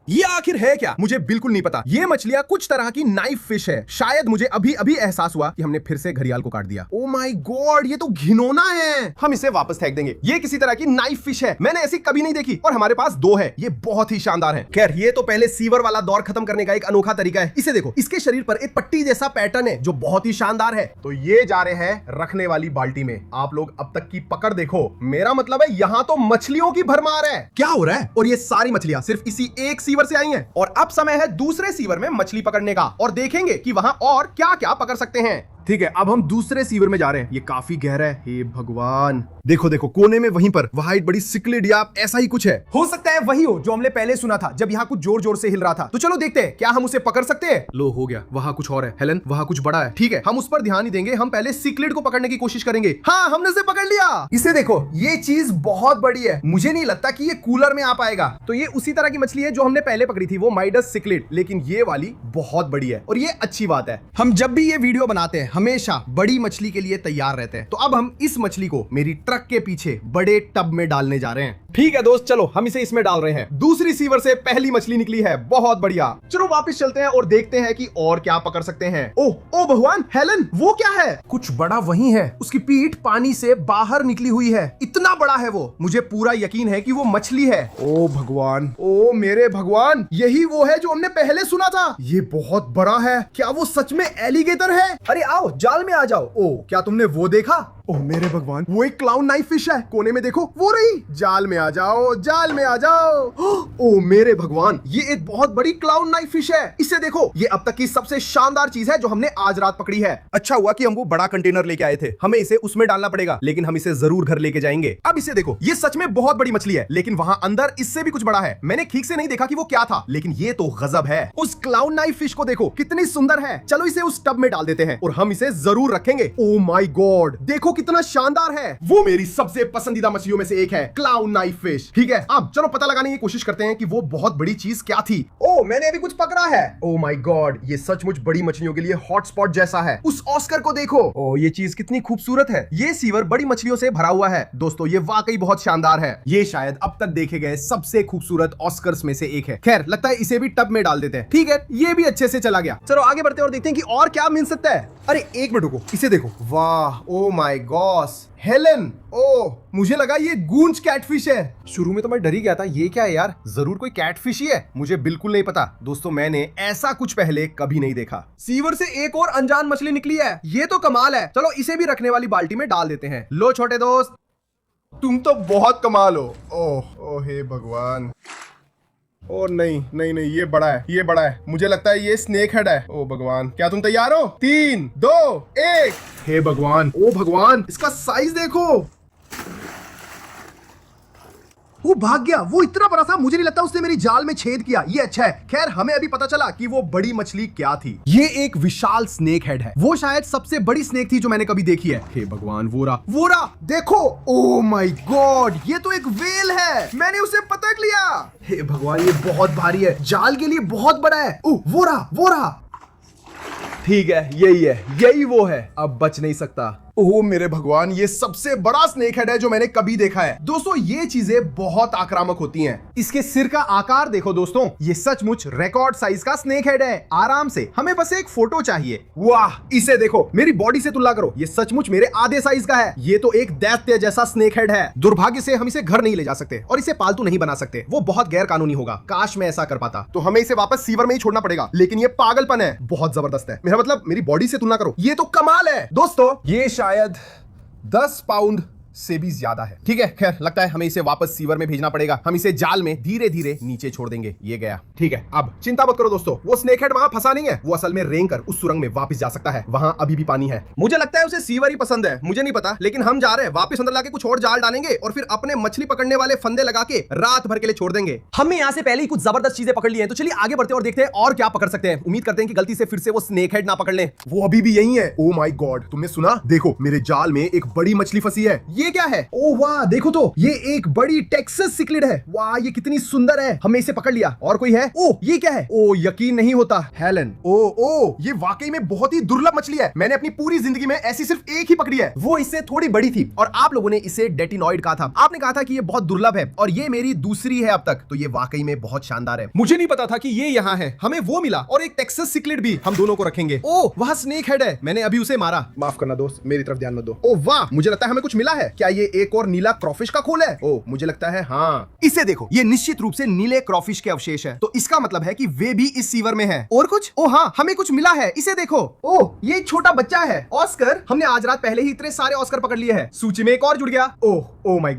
ये आखिर है क्या? मुझे बिल्कुल नहीं पता। ये मछलियां कुछ तरह की नाइफ फिश है। शायद मुझे अभी अभी एहसास हुआ कि हमने फिर से घड़ियाल को काट दिया। ओ माय गॉड, ये तो घिनौना है। हम इसे वापस फेंक देंगे। ये किसी तरह की नाइफ फिश है, मैंने ऐसी कभी नहीं देखी और हमारे पास 2 है। ये बहुत ही शानदार है। खैर, ये तो पहले सीवर वाला दौर खत्म करने का एक अनोखा तरीका है। इसे देखो, इसके शरीर पर एक पट्टी जैसा पैटर्न है जो बहुत ही शानदार है। तो ये जा रहे हैं रखने वाली बाल्टी में। आप लोग अब तक की पकड़ देखो। मेरा मतलब है यहाँ तो मछलियों की भरमार है। क्या हो रहा है? और ये सारी मछलियां सिर्फ इसी एक सीवर से आई हैं और अब समय है दूसरे सीवर में मछली पकड़ने का और देखेंगे कि वहां और क्या क्या पकड़ सकते हैं। ठीक है, अब हम दूसरे सीवर में जा रहे हैं। ये काफी गहरा है। हे भगवान, देखो देखो कोने में वहीं पर व्हाइट बड़ी सिक्लिड या ऐसा ही कुछ है। हो सकता है वही हो जो हमने पहले सुना था जब यहाँ कुछ जोर जोर से हिल रहा था। तो चलो देखते हैं क्या हम उसे पकड़ सकते हैं। लो, हो गया। वहां कुछ और है हेलन, वहां कुछ बड़ा है। ठीक है, हम उस पर ध्यान नहीं देंगे, हम पहले सिक्लिड को पकड़ने की कोशिश करेंगे। हाँ, हमने उसे पकड़ लिया। इसे देखो, ये चीज बहुत बड़ी है। मुझे नहीं लगता कि ये कूलर में आ पाएगा। तो ये उसी तरह की मछली है जो हमने पहले पकड़ी थी, वो माइडस सिक्लिड, लेकिन ये वाली बहुत बड़ी है और ये अच्छी बात है। हम जब भी ये वीडियो बनाते हैं हमेशा बड़ी मछली के लिए तैयार रहते हैं। तो अब हम इस मछली को मेरी ट्रक के पीछे बड़े टब में डालने जा रहे हैं। ठीक है दोस्त, चलो हम इसे इसमें डाल रहे हैं। दूसरी सीवर से पहली मछली निकली है, बहुत बढ़िया। चलो वापस चलते हैं और देखते हैं कि और क्या पकड़ सकते हैं। ओह भगवान, हेलन, वो क्या है? कुछ बड़ा वही है। उसकी पीठ पानी से बाहर निकली हुई है। इतना बड़ा है वो, मुझे पूरा यकीन है कि वो मछली है। ओ भगवान, ओ मेरे भगवान, यही वो है जो हमने पहले सुना था। ये बहुत बड़ा है। क्या वो सच में एलिगेटर है? अरे आओ, जाल में आ जाओ। ओ, क्या तुमने वो देखा? ओह मेरे भगवान, वो एक क्लाउन नाइफ फिश है। कोने में देखो, वो रही। जाल में आ जाओ, जाल में आ जाओ। ओह मेरे भगवान, ये एक बहुत बड़ी क्लाउन नाइफ फिश है। इसे देखो, ये अब तक की सबसे शानदार चीज है जो हमने आज रात पकड़ी है। अच्छा हुआ कि हम वो बड़ा कंटेनर लेके आए थे। हमें इसे उसमें डालना पड़ेगा, लेकिन हम इसे जरूर घर लेके जाएंगे। अब इसे देखो, ये सच में बहुत बड़ी मछली है, लेकिन वहां अंदर इससे भी कुछ बड़ा है। मैंने ठीक से नहीं देखा कि वो क्या था, लेकिन ये तो गजब है। उस क्लाउन नाइफ फिश को देखो, कितनी सुंदर है। चलो इसे उस टब में डाल देते हैं और हम इसे जरूर रखेंगे। ओह माय गॉड, देखो कितना शानदार है। वो मेरी सबसे पसंदीदा मछलियों में से एक है, क्लाउन नाइफ फिश। ठीक है, अब चलो पता लगाने की कोशिश करते हैं कि वो बहुत बड़ी चीज क्या थी। ओह, मैंने अभी कुछ पकड़ा है। ओह माय गॉड, ये सचमुच बड़ी मछलियों के लिए हॉटस्पॉट जैसा है। उस ऑस्कर को देखो। ओह, ये चीज कितनी खूबसूरत है। ये सीवर बड़ी मछलियों से भरा हुआ है। दोस्तों, ये वाकई बहुत शानदार है। ये शायद अब तक देखे गए सबसे खूबसूरत ऑस्कर्स में से एक है। खैर, लगता है इसे भी टब में डाल देते हैं। ठीक है, ये भी अच्छे से चला गया। चलो आगे बढ़ते हैं और देखते हैं कि और क्या मिल सकता है। अरे एक मिनट रुको, इसे देखो। वाह, ओ माय गॉड, हेलन, ओह मुझे लगा ये गूंज कैटफिश है। शुरू में तो मैं डर ही गया था, ये क्या है यार? जरूर कोई कैटफिश ही है, मुझे बिल्कुल नहीं पता। दोस्तों, मैंने ऐसा कुछ पहले कभी नहीं देखा। सीवर से एक और अनजान मछली निकली है, ये तो कमाल है। चलो इसे भी रखने वाली बाल्टी में डाल देते हैं। लो छोटे दोस्त, तुम तो बहुत कमाल हो। ओह हे भगवान, ओ नहीं नहीं नहीं, ये बड़ा है, ये बड़ा है। मुझे लगता है ये स्नेक हेड है। ओ भगवान, क्या तुम तैयार हो? 3, 2, 1। हे भगवान, ओ भगवान, इसका साइज देखो। वो भाग गया। वो इतना बड़ा था, मुझे नहीं लगता उसने मेरी जाल में छेद किया। ये अच्छा है। खैर, हमें अभी पता चला कि वो बड़ी मछली क्या थी। ये एक विशाल स्नेक हेड है। वो शायद सबसे बड़ी स्नेक थी जो मैंने कभी देखी है। हे भगवान, वोरा देखो। ओह माय गॉड, ये तो एक वेल है। मैंने उसे पकड़ लिया। हे भगवान, ये बहुत भारी है, जाल के लिए बहुत बड़ा है। ओह वोरा। ठीक है, यही वो है। अब बच नहीं सकता। ओह मेरे भगवान, ये सबसे बड़ा स्नेक हेड है जो मैंने कभी देखा है। दोस्तों, ये चीजें बहुत आक्रामक होती हैं। इसके सिर का आकार देखो दोस्तों, ये सचमुच रिकॉर्ड साइज का स्नेक हेड है। आराम से, हमें बस एक फोटो चाहिए। वाह, इसे देखो, मेरी बॉडी से तुलना करो, ये सचमुच मेरे आधे साइज का है। ये तो एक दैत्य जैसा स्नेक हेड है। दुर्भाग्य से हम इसे घर नहीं ले जा सकते और इसे पालतू नहीं बना सकते, वो बहुत गैर कानूनी होगा। काश मैं ऐसा कर पाता। तो हमें इसे वापस सीवर में ही छोड़ना पड़ेगा, लेकिन ये पागलपन है, बहुत जबरदस्त है। मेरा मतलब, मेरी बॉडी से तुलना करो, ये तो कमाल है। दोस्तों, ये शायद 10 पाउंड से भी ज्यादा है। ठीक है, खैर लगता है हमें इसे वापस सीवर में भेजना पड़ेगा। हम इसे जाल में धीरे धीरे नीचे छोड़ देंगे। ये गया। ठीक है, अब चिंता मत करो दोस्तों, वो स्नेक हेड वहां फंसा नहीं है। वो असल में रेंग कर उस सुरंग में वापस जा सकता है। वहां अभी भी पानी है। मुझे लगता है उसे सीवर ही पसंद है, मुझे नहीं पता, लेकिन हम जा रहे हैं। वापस अंदर लाके कुछ और जाल डालेंगे और फिर अपने मछली पकड़ने वाले फंदे लगा के रात भर के लिए छोड़ देंगे। हमने यहाँ से पहले ही कुछ जबरदस्त चीजें पकड़ ली हैं, तो चलिए आगे बढ़ते हैं और देखते हैं और क्या पकड़ सकते हैं। उम्मीद करते हैं कि गलती से फिर से वो स्नेक हेड ना पकड़ ले। वो अभी भी यही है। ओह माय गॉड, तुमने सुना? देखो, मेरे जाल में एक बड़ी मछली फंसी है। ये क्या है? ओह वाह, देखो तो, ये एक बड़ी टेक्सास सिक्लिड है। वाह, ये कितनी सुंदर है। हमने इसे पकड़ लिया। और कोई है? ओह, ये क्या है? ओह, यकीन नहीं होता, हेलन। ओह, ये वाकई में बहुत ही दुर्लभ मछली है। मैंने अपनी पूरी जिंदगी में ऐसी सिर्फ एक ही पकड़ी है। वो इससे थोड़ी बड़ी थी और आप लोगों ने इसे डेटिनॉइड कहा था। आपने कहा था कि ये बहुत दुर्लभ है और ये मेरी दूसरी है अब तक, तो ये वाकई में बहुत शानदार है। मुझे नहीं पता था कि ये यहाँ है। हमें वो मिला और एक टेक्सास सिक्लिड भी। हम दोनों को रखेंगे। ओह, वहाँ स्नेक हेड है। मैंने अभी उसे मारा। माफ करना दोस्त, मेरी तरफ ध्यान मत दो। ओह वाह, मुझे लगता है हमें कुछ मिला है। क्या ये एक और नीला क्रॉफिश का खोल है? ओ मुझे लगता है हाँ। इसे देखो, ये निश्चित रूप से नीले क्रॉफिश के अवशेष है, तो इसका मतलब है कि वे भी इस सीवर में है। और कुछ? ओ हाँ, हमें कुछ मिला है, इसे देखो। ओ ये एक छोटा बच्चा है, ऑस्कर। हमने आज रात पहले ही इतने सारे ऑस्कर पकड़ लिए हैं। सूची में एक और जुड़ गया। ओ माय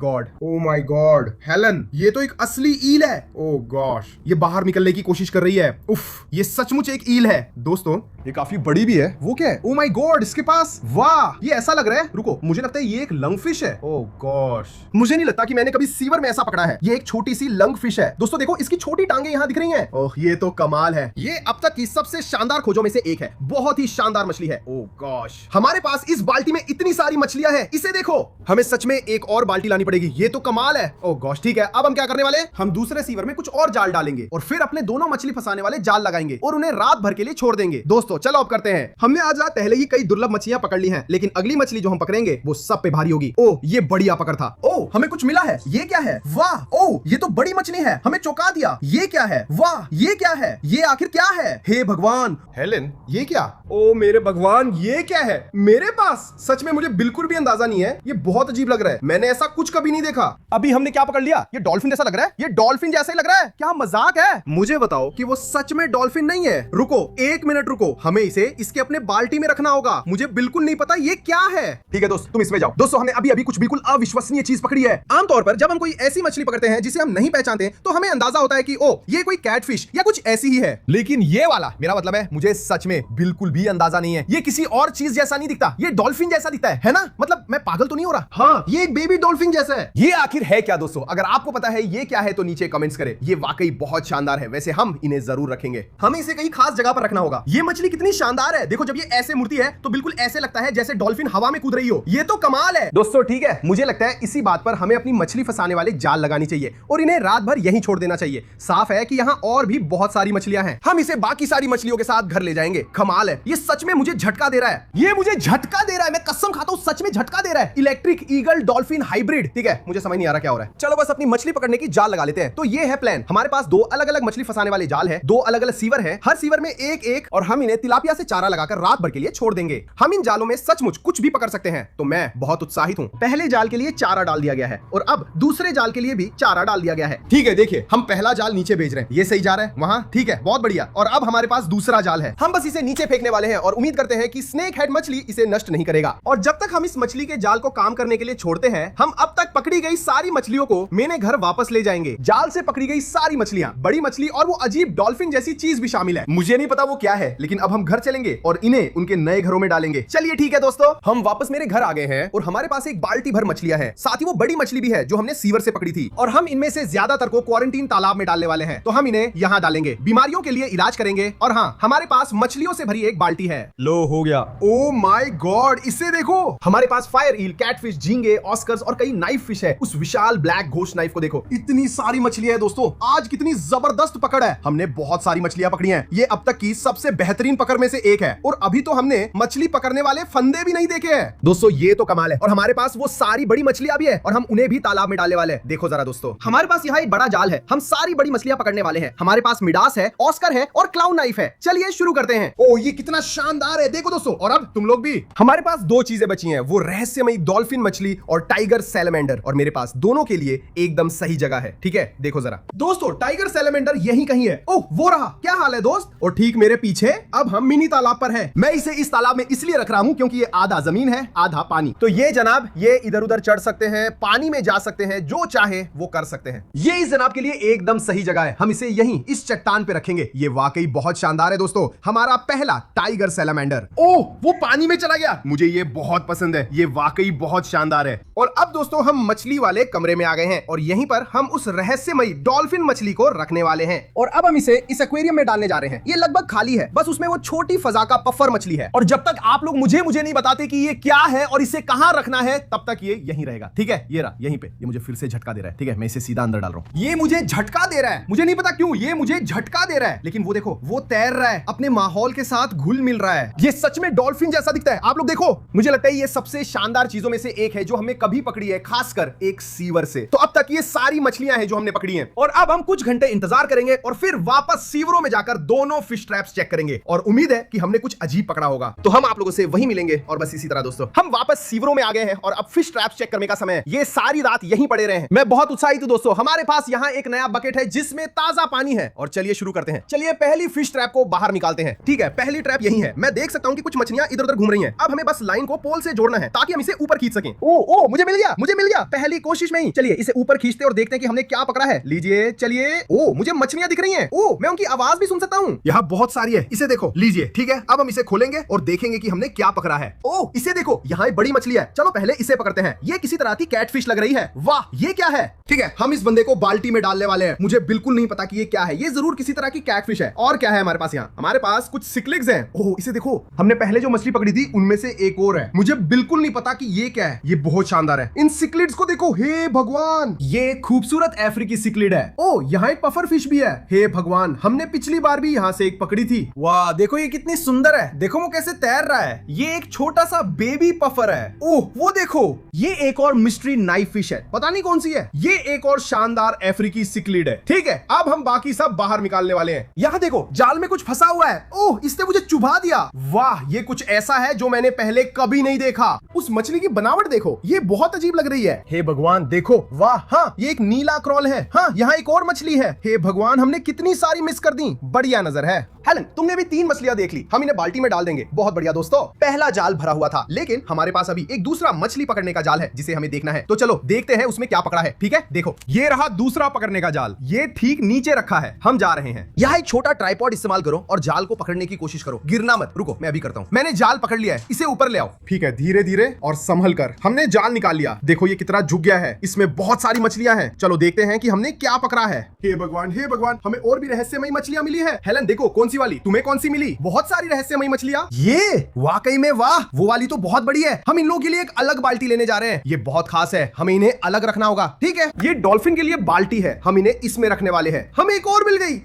गॉड हेलन, ये तो एक असली ईल है। ओ गॉश, ये बाहर निकलने की कोशिश कर रही है। उफ, ये सचमुच एक ईल है दोस्तों, ये काफी बड़ी भी है। वो क्या है? ओ माय गॉड, इसके पास, वाह, ये ऐसा लग रहा है, रुको, मुझे लगता है ये एक लंगफिश है। ओ गॉश, मुझे नहीं लगता कि मैंने कभी सीवर में ऐसा पकड़ा है। ये एक छोटी सी लंगफिश है दोस्तों, देखो इसकी छोटी टांगे यहाँ दिख रही हैं। ओह ये तो कमाल है, ये अब तक की सबसे शानदार खोजों में से एक है। बहुत ही शानदार मछली है। ओ गॉश, हमारे पास इस बाल्टी में इतनी सारी मछलियां हैं, इसे देखो। हमें सच में एक और बाल्टी लानी पड़ेगी, ये तो कमाल है। ओ गॉश, ठीक है, अब हम क्या करने वाले? हम दूसरे सीवर में कुछ और जाल डालेंगे और फिर अपने दोनों मछली फंसाने वाले जाल लगाएंगे और उन्हें रात भर के लिए छोड़ देंगे। दोस्तों चलो अब करते हैं। हमने आज रात पहले ही कई दुर्लभ मछलियां पकड़ ली हैं, लेकिन अगली मछली जो हम पकड़ेंगे वो सब पे भारी होगी। ओ ये बढ़िया पकड़ था। ओ हमें कुछ मिला है, ये क्या है? वाह, ओ ये तो बड़ी मछली है, हमें चौंका दिया। ये क्या है? वाह, ये क्या है? ये आखिर क्या है? हे भगवान, हेलेन ये क्या? ओ मेरे भगवान, ये क्या है मेरे पास? सच में मुझे बिल्कुल भी अंदाजा नहीं है, ये बहुत अजीब लग रहा है, मैंने ऐसा कुछ कभी नहीं देखा। अभी हमने क्या पकड़ लिया? ये डॉल्फिन जैसा लग रहा है, ये डॉल्फिन जैसा ही लग रहा है। क्या मजाक है? मुझे बताओ कि वो सच में डॉल्फिन नहीं है। रुको एक मिनट रुको, हमें इसे इसके अपने बाल्टी में रखना होगा, मुझे बिल्कुल नहीं पता ये क्या है। ठीक है दोस्त, तुम इसमें जाओ। दोस्तों हमने अभी अभी कुछ बिल्कुल अविश्वसनीय चीज पकड़ी है। आमतौर पर जब हम कोई ऐसी मछली पकड़ते हैं जिसे हम नहीं पहचानते तो हमें अंदाजा होता है कि ओ ये कोई कैटफिश या कुछ ऐसी ही है, लेकिन ये वाला, मेरा मतलब है मुझे सच में बिल्कुल भी अंदाजा नहीं है। ये किसी और चीज जैसा नहीं दिखता, ये डॉल्फिन जैसा दिखता है ना? मतलब मैं पागल तो नहीं हो रहा? हाँ, ये एक बेबी डॉल्फिन जैसा है। ये आखिर है क्या दोस्तों? अगर आपको पता है ये क्या है तो नीचे कमेंट्स करें। ये वाकई बहुत शानदार है, वैसे हम इन्हें जरूर रखेंगे। हमें इसे कहीं खास जगह पर रखना होगा। ये मछली कितनी शानदार है, देखो जब ये ऐसे मुड़ती है तो बिल्कुल ऐसे लगता है जैसे डॉल्फिन हवा में कूद रही हो। ये तो कमाल है दोस्तों। ठीक है, मुझे लगता है इसी बात पर हमें अपनी मछली फंसाने वाले जाल लगानी चाहिए और इन्हें रात भर यहीं छोड़ देना चाहिए। साफ है कि यहाँ और भी बहुत सारी मछलियां हैं, हम इसे बाकी सारी मछलियों के साथ घर ले जाएंगे। कमाल है, ये सच में मुझे झटका दे रहा है, ये मुझे झटका दे रहा है, मैं कसम खाता हूँ सच में झटका दे रहा है। Electric eagle dolphin hybrid. ठीक है, मुझे समझ नहीं आ रहा क्या हो रहा है। चलो बस अपनी मछली पकड़ने की जाल लगा लेते हैं। तो ये है प्लान, हमारे पास दो अलग अलग मछली फंसाने वाले जाल है, दो अलग अलग सीवर है, हर सीवर में एक एक, और हम इन्हें तिलापिया से चारा लगाकर रात भर के लिए छोड़ देंगे। हम इन जालों में सचमुच कुछ भी पकड़ सकते हैं, तो मैं बहुत उत्साहित हूँ। पहले जाल के लिए चारा डाल दिया गया है और अब दूसरे जाल के लिए भी चारा डाल दिया गया है। ठीक है, देखिए हम पहला जाल नीचे भेज रहे हैं, ये सही जा रहा है वहां, ठीक है, बहुत बढ़िया। और अब हमारे पास दूसरा जाल है, हम बस इसे नीचे फेंकने वाले हैं और उम्मीद करते हैं कि स्नेक हेड मछली इसे नष्ट नहीं करेगा। और जब तक हम इस मछली के जाल को काम करने के लिए छोड़ते हैं, हम अब तक पकड़ी गई सारी मछलियों को मेरे घर वापस ले जाएंगे। जाल से पकड़ी गई सारी मछलियां, बड़ी मछली और वो अजीब डॉल्फिन जैसी चीज भी शामिल है, मुझे नहीं पता वो क्या है, लेकिन अब हम घर चलेंगे और इन्हें उनके नए घरों में डालेंगे। चलिए ठीक है दोस्तों, हम वापस मेरे घर आ गए हैं और हमारे पास एक बाल्टी भर मछलियां हैं, साथ ही वो बड़ी मछली भी है जो हमने सीवर से पकड़ी थी। और हम इनमें से ज्यादातर को क्वारंटीन तालाब में डालने वाले हैं, तो हम इन्हें यहाँ डालेंगे, बीमारियों के लिए इलाज करेंगे। और हाँ, हमारे पास मछलियों से भरी एक बाल्टी है। लो हो गया। ओ माय गॉड, इसे देखो, हमारे पास फायर ईल, कैटफिश, झींगे, ऑस्कर्स और कई नाइफ फिश है। उस विशाल ब्लैक घोस्ट नाइफ को देखो, इतनी सारी मछलियां है दोस्तों। आज कितनी जबरदस्त पकड़ है, हमने बहुत सारी मछलियां पकड़ी हैं। ये अब तक की सबसे बेहतरीन पकड़ में से एक है और अभी तो हमने मछली पकड़ने वाले फंदे भी नहीं देखे हैं दोस्तों, ये तो कमाल है। और हमारे पास वो सारी बड़ी मछलियां भी है और हम उन्हें भी तालाब में डालने वाले हैं। देखो जरा दोस्तों, हमारे पास यहाँ एक बड़ा जाल है, हम सारी बड़ी मछलियां पकड़ने वाले हैं। हमारे पास मिडास है, ऑस्कर है और क्लाउन नाइफ है। चलिए शुरू करते हैं। ओ ये कितना शानदार है, देखो दोस्तों। और अब तुम लोग भी। हमारे पास दो चीजें बची हैं, वो रहस्यमयी डॉल्फिन मछली और टाइगर सैलमेंडर, और मेरे पास दोनों के लिए एकदम सही जगह है। ठीक है, देखो जरा दोस्तों, टाइगर सैलमेंडर यहीं कहीं है। ओह वो रहा, क्या हाल है दोस्त? और ठीक मेरे पीछे अब हम मिनी तालाब पर हैं। मैं इसे इस तालाब में इसलिए रख रहा हूं क्योंकि ये आधा जमीन है आधा पानी। तो ये जनाब, ये इधर उधर चढ़ सकते हैं, पानी में जा सकते हैं, जो चाहे वो कर सकते हैं। ये इस जनाब के लिए एकदम सही जगह है, हम इसे यहीं इस चट्टान पे रखेंगे। ये वाकई बहुत शानदार है दोस्तों, हमारा पहला टाइगर सैलमेंडर। ओह वो पानी में चला गया, मुझे ये बहुत पसंद है, ये वाकई बहुत शानदार है। और अब दोस्तों हम मछली वाले कमरे में आ गए हैं और यहीं पर हम उस रहस्यमयी डॉल्फिन मछली को रखने वाले हैं। और अब हम इसे इस एक्वेरियम में डालने जा रहे हैं। ये लगभग खाली है, बस उसमें वो छोटी फजा का पफर मछली है। और जब तक आप लोग मुझे नहीं बताते कि ये क्या है और इसे कहां रखना है, तब तक ये यहीं रहेगा। ठीक है, ये रहा यहीं पे। ये मुझे फिर से झटका दे रहा है। ठीक है, मैं इसे सीधा अंदर डाल रहा हूं। ये मुझे झटका दे रहा है, मुझे नहीं पता क्यों ये मुझे झटका दे रहा है, लेकिन वो देखो, वो तैर रहा है, अपने माहौल के साथ घुल मिल रहा है। ये सच में डॉल्फिन जैसा दिखता है, आप लोग देखो। मुझे लगता है ये सबसे शानदार चीजों में से एक है जो हमने कभी पकड़ी है, खासकर एक सीवर से। तो अब तक ये सारी मछलियां हैं जो हमने पकड़ी हैं और अब हम कुछ घंटे इंतजार करेंगे और फिर वापस सीवरों में जाकर दोनों फिश ट्रैप्स चेक करेंगे और उम्मीद है कि हमने कुछ अजीब पकड़ा होगा। तो हम आप लोगों से वही मिलेंगे और बस इसी तरह दोस्तों हम वापस सीवरों में आ गए हैं और अब फिश ट्रैप्स चेक करने का समय है। ये सारी रात यहीं पड़े रहे हैं। मैं बहुत उत्साहित हूं दोस्तों। हमारे पास यहाँ एक नया बकेट है जिसमें ताजा पानी है और चलिए शुरू करते हैं। चलिए पहली फिश ट्रैप को बाहर निकालते हैं। ठीक है, पहली ट्रैप यही है। मैं देख सकता हूँ कि कुछ मछलियां इधर उधर घूम रही हैं। अब हमें बस लाइन को पोल से जोड़ना है ताकि हम इसे ऊपर खींच सकें। ओ मुझे मिल गया, मुझे मिल गया पहली कोशिश में ही। चलिए इसे ऊपर खींचते और देखते हैं कि हमने क्या पकड़ा है। लीजिए, चलिए। ओ मुझे मछलियां दिख रही हैं। ओ मैं उनकी आवाज भी सुन सकता हूँ। यहाँ बहुत सारी है, इसे देखो। लीजिए, ठीक है, अब हम इसे खोलेंगे और देखेंगे कि हमने क्या पकड़ा है। ओ इसे देखो, यहाँ एक बड़ी मछली है। चलो पहले इसे पकड़ते हैं। ये किसी तरह की कैटफिश लग रही है। वाह, ये क्या है? ठीक है, हम इस बंदे को बाल्टी में डालने वाले हैं। मुझे बिल्कुल नहीं पता कि ये क्या है। ये जरूर किसी तरह की कैटफिश है। और क्या है हमारे पास यहाँ? हमारे पास कुछ सिक्लिड्स हैं। ओह इसे देखो, हमने पहले जो मछली पकड़ी थी उनमें से एक और है। मुझे बिल्कुल नहीं पता कि ये क्या है। ये बहुत शानदार है। इन सिक्लिड्स को देखो, हे भगवान, ये खूबसूरत अफ्रीकी सिक्लिड है। ओ यहाँ एक पफर फिश भी है। हे भगवान, हमने पिछली बार भी यहाँ से एक पकड़ी थी। वाह देखो, ये कितनी सुंदर है। देखो वो कैसे तैर रहा है। ये एक छोटा सा बेबी पफर है। ओह वो देखो, ये एक और मिस्ट्री नाइफ फिश है। पता नहीं कौन सी है। ये एक और शानदार अफ्रीकी सिक्लिड है। ठीक है, अब हम बाकी सब बाहर निकालने वाले हैं। यहाँ देखो, जाल में कुछ फंसा हुआ है। ओह इसने मुझे चुभा दिया। वाह, ये कुछ ऐसा है जो मैंने पहले कभी नहीं देखा। उस मछली की बनावट देखो, ये बहुत अजीब लग रही है। हे भगवान देखो, वाह, हाँ ये एक नीला क्रॉल है। हाँ यहाँ एक और मछली है। हे भगवान, हमने कितनी सारी मिस कर दी। बढ़िया नजर है। हेलन, तुमने भी 3 मछलियां देख ली। हम इन्हें बाल्टी में डाल देंगे। बहुत बढ़िया दोस्तों, पहला जाल भरा हुआ था, लेकिन हमारे पास अभी एक दूसरा मछली पकड़ने का जाल है जिसे हमें देखना है। तो चलो देखते हैं उसमें क्या पकड़ा है। ठीक है, देखो ये रहा दूसरा पकड़ने का जाल। ये ठीक नीचे रखा है। हम जा रहे हैं। यहाँ एक छोटा ट्राइपॉड इस्तेमाल करो और जाल को पकड़ने की कोशिश करो। गिरना मत। रुको, मैं अभी करता हूँ। मैंने जाल पकड़ लिया है, इसे ऊपर ले आओ। ठीक है, धीरे धीरे और संभल कर। हमने जाल निकाल लिया। देखो ये कितना झुक गया है। इसमें बहुत सारी मछलियां हैं। चलो देखते हैं कि हमने क्या पकड़ा है। हे भगवान, हे भगवान, हमें और भी रहस्यमयी मछलियां मिली है। हेलन देखो, कौन सी वाली? तुम्हें कौन सी मिली? बहुत सारी रहस्यमयी मछलियां। ये वाकई में वाह, वो वाली तो बहुत बड़ी है। हम इन लोगों के लिए एक अलग बाल्टी लेने जा रहे हैं। ये बहुत खास है, हमें इन्हें अलग रखना होगा। ठीक है, ये डॉल्फिन के लिए बाल्टी है, हम इन्हें इसमें रखने वाले हैं। हमें एक और मिल गई।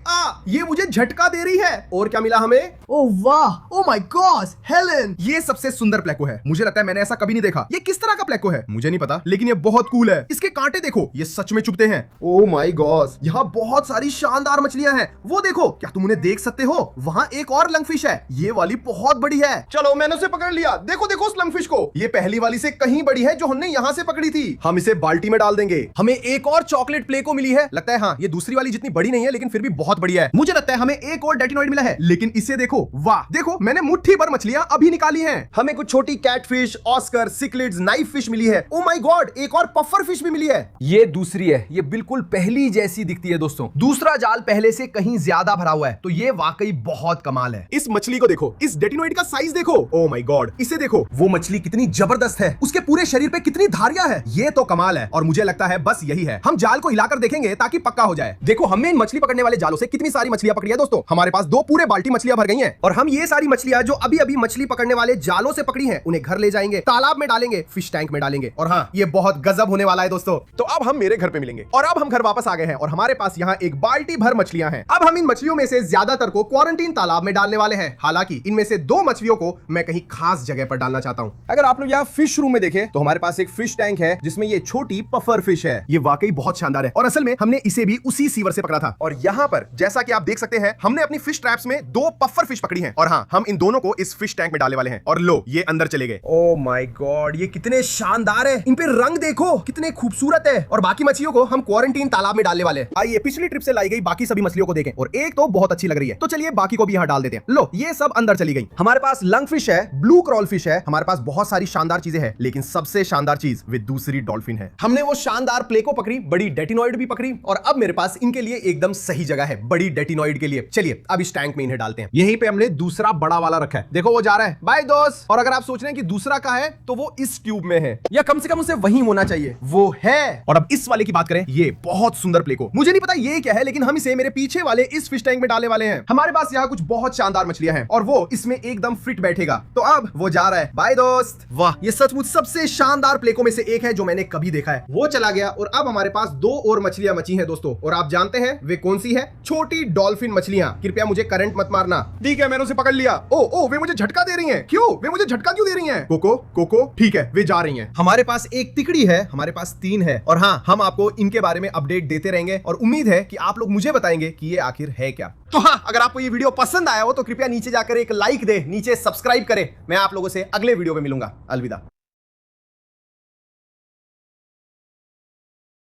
ये मुझे झटका दे रही है। और क्या मिला हमें? ओह वाह, ओह माय गॉड, हेलन, ये सबसे सुंदर प्लेको है। मुझे लगता है मैंने ऐसा कभी नहीं देखा। ये किस तरह का प्लेको है मुझे नहीं पता, लेकिन ये बहुत कूल है। इसके कांटे देखो, ये सच में चुभते हैं। ओह माय गॉड, यहाँ बहुत सारी शानदार मछलियां हैं। वो देखो, क्या तुम उन्हें देख सकते हो? वहाँ एक और लंगफिश है। ये वाली बहुत बड़ी है। चलो मैंने उसे पकड़ लिया। देखो देखो उस लंगफिश को। ये पहली वाली से कहीं बड़ी है जो हमने यहाँ से पकड़ी थी। हम इसे बाल्टी में डाल देंगे। हमें एक और चॉकलेट प्लेको मिली है। लगता है हाँ, ये दूसरी वाली जितनी बड़ी नहीं है, लेकिन फिर भी बहुत बड़ी है। मुझे लगता है हमें एक और डेटिनॉइड मिला है, लेकिन इसे देखो। वाह देखो, मैंने मुट्ठी भर मछलियां अभी निकाली हैं। हमें कुछ छोटी catfish, oscar, cichlids, knife fish मिली है। ओ माय गॉड, एक और पफर फिश भी मिली है। ये दूसरी है। ये बिल्कुल पहली जैसी दिखती है दोस्तों। दूसरा जाल पहले से कहीं ज्यादा भरा हुआ है, तो ये वाकई बहुत कमाल है। इस मछली को देखो, इस डेटिनॉइड का साइज देखो। ओ माय गॉड, इसे देखो। वो मछली कितनी जबरदस्त है। उसके पूरे शरीर पे कितनी धारियां है। ये तो कमाल है। और मुझे लगता है बस यही है। हम जाल को हिलाकर देखेंगे ताकि पक्का हो जाए। देखो, हमने इन मछली पकड़ने वाले जालों से कितनी सारी मछलियां पकड़ी है दोस्तों। हमारे पास 2 पूरे बाल्टी मछलियां भर गई हैं। और हम ये सारी मछलियां जो अभी अभी मछली पकड़ने वाले जालों से पकड़ी हैं, उन्हें घर ले जाएंगे, तालाब में डालेंगे, फिश टैंक में डालेंगे। और हाँ, ये बहुत गजब होने वाला है दोस्तों। तो अब हम मेरे घर पे मिलेंगे। और अब हम घर वापस आ गए हैं और हमारे पास यहाँ एक बाल्टी भर मछलियां हैं। अब हम इन मछलियों में से ज्यादातर को क्वारंटीन तालाब में डालने वाले हैं। हालांकि इनमें से 2 मछलियों को मैं कहीं खास जगह पर डालना चाहता हूं। अगर आप लोग यहाँ फिश रूम में देखें तो हमारे पास एक फिश टैंक है जिसमें ये छोटी पफर फिश है। ये वाकई बहुत शानदार है और असल में हमने इसे भी उसी सीवर से पकड़ा था। और यहाँ पर जैसा कि आप देख सकते हैं, हमने अपनी फिश ट्रैप्स में 2 पफर फिश पकड़ी हैं। और हाँ, हम इन दोनों को इस फिश टैंक में डालने वाले हैं। और लो, ये अंदर चले गए। ओह माय गॉड, ये कितने शानदार है। इन पे रंग देखो, कितने खूबसूरत है। और बाकी मछलियों को हम क्वारंटीन तालाब में डालने वाले हैं। आइए पिछली ट्रिप से लाई गई बाकी सभी मछलियों को देखें। और एक तो बहुत अच्छी लग रही है, तो चलिए बाकी को भी यहाँ डाल देते हैं। लो, ये सब अंदर चली गई। हमारे पास लंगफिश है, ब्लू क्रॉल फिश है, हमारे पास बहुत सारी शानदार चीजें हैं, लेकिन सबसे शानदार चीज वे दूसरी डॉल्फिन है। हमने वो शानदार प्लेको पकड़ी, बड़ी डेटिनॉइड भी पकड़ी, और अब मेरे पास इनके लिए एकदम सही जगह है, बड़ी डेटिनॉइड के लिए। चलिए अब इस टैंक में इन्हें डालते हैं। यहीं पे हमने दूसरा बड़ा वाला रखा है। देखो वो जा रहा है। बाय दोस्त। और अगर आप सोच रहे हैं कि दूसरा कहाँ है, तो वो इस ट्यूब में है, या कम से कम उसे वहीं होना चाहिए। वो है। और अब इस वाले की बात करें, ये बहुत सुंदर प्लेको। मुझे नहीं पता ये क्या है, लेकिन हम इसे मेरे पीछे वाले इस फिश टैंक में डालने वाले हैं। हमारे पास यहाँ कुछ बहुत शानदार मछलियां हैं और वो इसमें एकदम फिट बैठेगा। तो अब वो जा रहा है। बाय दोस्त। वाह, ये सचमुच सबसे शानदार प्लेको में से एक है जो मैंने कभी देखा है। वो चला गया और अब हमारे पास 2 और मछलियां बची हैं दोस्तों। और आप जानते हैं वे कौन सी है? छोटी डॉल्फिन मछलियां। कृपया मुझे करंट मत मारना। ठीक है, मैंने उसे पकड़ लिया। ओ वे मुझे झटका दे रही हैं। क्यों? वे मुझे झटका क्यों दे रही हैं? कोको कोको, ठीक है, वे जा रही हैं। हमारे पास एक तिकड़ी है, हमारे पास 3 है। और हाँ, हम आपको इनके बारे में अपडेट देते रहेंगे और उम्मीद है कि आप लोग मुझे बताएंगे कि ये आखिर है क्या। तो हाँ, अगर आपको ये वीडियो पसंद आया हो तो कृपया नीचे जाकर एक लाइक दे, नीचे सब्सक्राइब करें। मैं आप लोगों से अगले वीडियो में मिलूंगा। अलविदा।